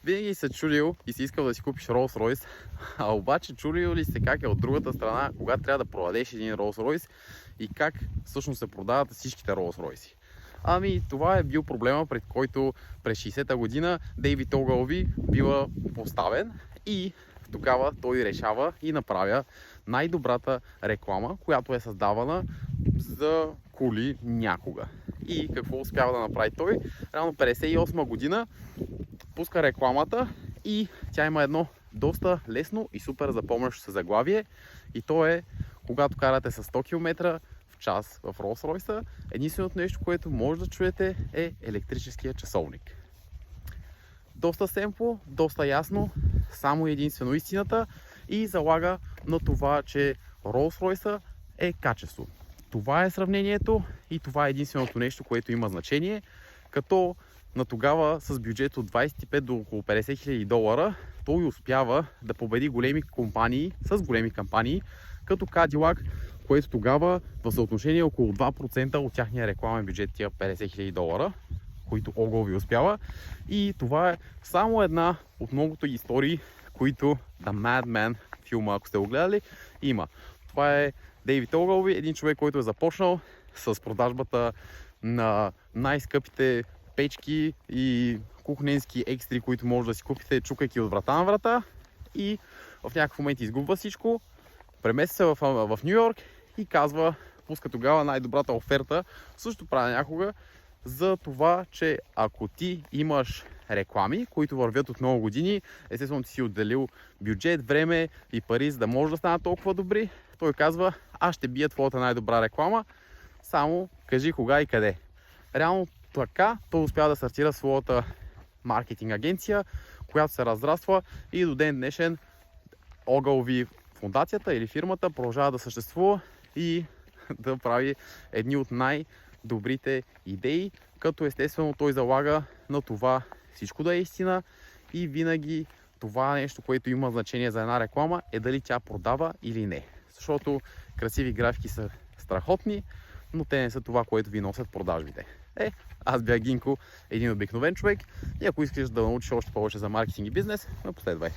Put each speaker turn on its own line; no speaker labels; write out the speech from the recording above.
Винаги се чудил и си искал да си купиш Rolls Royce, а обаче чудил ли сте как е от другата страна, когато трябва да продадеш един Rolls Royce и как всъщност се продават всичките Rolls Royce? Ами, това е бил проблема, пред който през 60-та година Дейвид Огълви бива поставен и тогава той решава и направя най-добрата реклама, която е създавана за коли някога. И какво успява да направи той? Реално 58 година пуска рекламата и тя има едно доста лесно и супер запомнящо се заглавие и то е: когато карате с 100 км в час в Rolls Royce, единственото нещо, което може да чуете, е електрическия часовник. Доста семпло, доста ясно, само единствено истината и залага на това, че Rolls Royce е качество. Това е сравнението и това е единственото нещо, което има значение, като на тогава с бюджет от 25 до около 50 хиляди долара той успява да победи големи компании с големи кампании, като Cadillac, което тогава в съотношение около 2% от тяхния рекламен бюджет, тия 50 хиляди долара, които Огълви успява. И това е само една от многото истории, които The Madman филма, ако сте го гледали, има. Това е Дейвид Огълви, един човек, който е започнал с продажбата на най-скъпите печки и кухненски екстри, които може да си купите, чукайки от врата на врата, и в някакъв момент изгубва всичко, премести се в Ню Йорк и казва, пуска тогава най-добрата оферта, също правя някога, за това, че ако ти имаш реклами, които вървят от много години, естествено ти си отделил бюджет, време и пари, за да може да станат толкова добри, той казва: аз ще бия твоята най-добра реклама, само кажи кога и къде. Реално така той успява да стартира своята маркетинг агенция, която се разраства и до ден днешен Огълви фундацията или фирмата продължава да съществува и да прави едни от най-добрите идеи, като естествено той залага на това всичко да е истина и винаги това нещо, което има значение за една реклама, е дали тя продава или не. Защото красиви графики са страхотни, но те не са това, което ви носят продажбите. Аз бях Гинко, един обикновен човек, и ако искаш да научиш още повече за маркетинг и бизнес, ме последвай.